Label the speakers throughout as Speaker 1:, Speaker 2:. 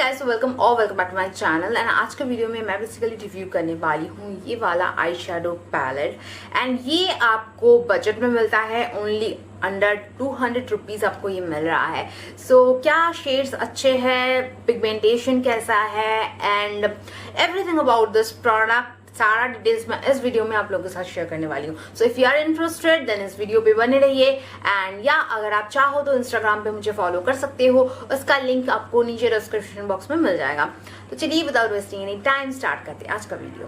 Speaker 1: Guys, welcome back to my channel. And आज के video में मैं बेसिकली रिव्यू करने वाली हूँ ये वाला आई शेडो पैलेट। एंड ये आपको बजट में मिलता है, ओनली अंडर 200 रुपीज आपको ये मिल रहा है। सो क्या शेड्स अच्छे हैं, पिगमेंटेशन कैसा है, and everything about this product सारा डिटेल्स मैं इस वीडियो में आप लोगों के साथ शेयर करने वाली हूँ। So if you are interested then इस वीडियो पे बने रहिए। एंड या अगर आप चाहो तो इंस्टाग्राम पे मुझे फॉलो कर सकते हो, उसका लिंक आपको नीचे डिस्क्रिप्शन बॉक्स में मिल जाएगा। तो चलिए without wasting any time start करते हैं आज का वीडियो।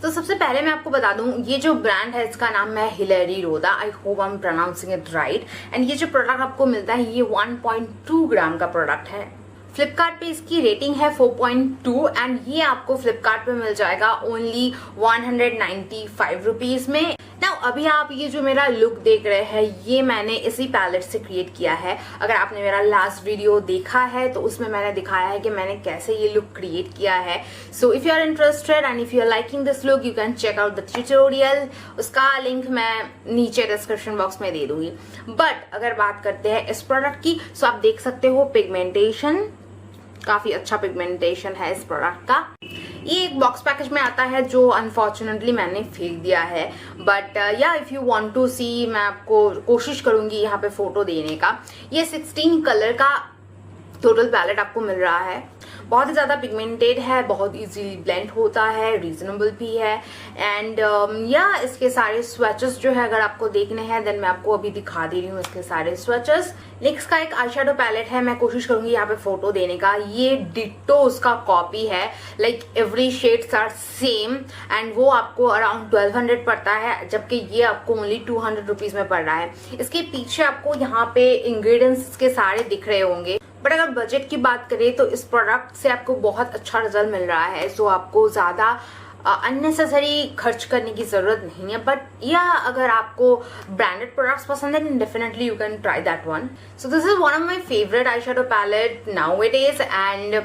Speaker 1: तो सबसे पहले मैं आपको बता दूं, ये जो ब्रांड है इसका नाम है हिलेरी रोदा। I hope I am pronouncing it right. And ये जो प्रोडक्ट आपको मिलता है ये 1.2 ग्राम का प्रोडक्ट है। फ्लिपकार्ट पे इसकी रेटिंग है 4.2 एंड ये आपको फ्लिपकार्ट पे मिल जाएगा ओनली 195 रुपीज में। नाउ अभी आप ये जो मेरा लुक देख रहे हैं ये मैंने इसी पैलेट से क्रिएट किया है। अगर आपने मेरा लास्ट वीडियो देखा है तो उसमें मैंने दिखाया है कि मैंने कैसे ये लुक क्रिएट किया है। So if you are interested and if you are liking this look you can check out the tutorial. उसका लिंक मैं नीचे डिस्क्रिप्शन बॉक्स में दे दूंगी। बट अगर बात करते हैं इस प्रोडक्ट की, सो आप देख सकते हो पिगमेंटेशन, काफी अच्छा पिगमेंटेशन है इस प्रोडक्ट का। ये एक बॉक्स पैकेज में आता है जो अनफॉर्चुनेटली मैंने फेंक दिया है। बट या इफ यू वांट टू सी, मैं आपको कोशिश करूंगी यहाँ पे फोटो देने का। ये 16 कलर का टोटल पैलेट आपको मिल रहा है। बहुत ही ज्यादा पिगमेंटेड है, बहुत इजीली ब्लेंड होता है, रीजनेबल भी है। एंड या इसके सारे स्वेचेस जो है अगर आपको देखने हैं देन मैं आपको अभी दिखा दे रही हूँ इसके सारे स्वेचेस। नेक्स्ट का एक आई शेडो पैलेट है, मैं कोशिश करूंगी यहाँ पे फोटो देने का। ये डिट्टो उसका कॉपी है, like every shades are same and वो आपको अराउंड 1200 पड़ता है, जबकि ये आपको ओनली 200 रुपीज में पड़ रहा है। इसके पीछे आपको यहाँ पे इंग्रेडिएंट्स के सारे दिख रहे होंगे। बट अगर बजट की बात करें तो इस प्रोडक्ट से आपको बहुत अच्छा रिजल्ट मिल रहा है। सो आपको ज्यादा अननेसेसरी खर्च करने की जरूरत नहीं है। बट या अगर आपको ब्रांडेड प्रोडक्ट्स पसंद है definitely you can try that one. So this is one of my favourite eye shadow palette nowadays. And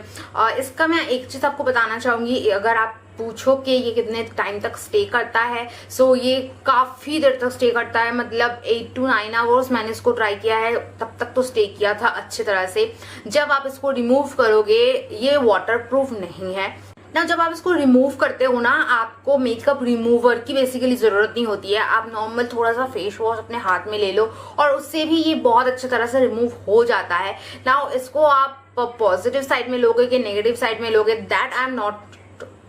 Speaker 1: इसका मैं एक चीज आपको बताना चाहूंगी, अगर आप पूछो कि ये कितने टाइम तक स्टे करता है, सो ये काफी देर तक स्टे करता है। मतलब 8 to 9 आवर्स मैंने इसको ट्राई किया है, तब तक तो स्टे किया था अच्छी तरह से। जब आप इसको रिमूव करोगे ये वाटरप्रूफ नहीं है ना। जब आप इसको रिमूव करते हो ना, आपको मेकअप रिमूवर की बेसिकली जरूरत नहीं होती है। आप नॉर्मल थोड़ा सा फेस वॉश अपने हाथ में ले लो और उससे भी ये बहुत अच्छी तरह से रिमूव हो जाता है। नाउ इसको आप पॉजिटिव साइड में लोगे कि नेगेटिव साइड में लोगे, that I am not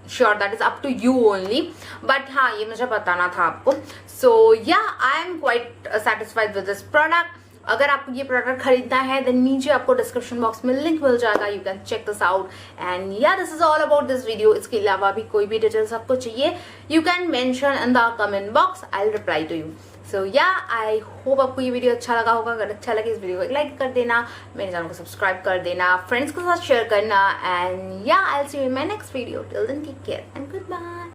Speaker 1: sure, that is up to you only. But हाँ, ये मुझे बताना था आपको। So yeah I am quite satisfied with this product. अगर आपको ये प्रोडक्ट खरीदना है देन नीचे आपको डिस्क्रिप्शन बॉक्स में लिंक मिल जाएगा, you can check this out. And yeah this is all about this video. इसके अलावा भी कोई भी डिटेल्स आपको चाहिए you can mention in the comment box, I will reply to you. So yeah I hope आपको ये वीडियो अच्छा लगा होगा। अगर अच्छा लगे इस वीडियो को एक लाइक कर देना, मेरे चैनल को सब्सक्राइब कर देना, फ्रेंड्स के साथ शेयर करना। एंड या I will see you in my next video. Till then take care and good bye.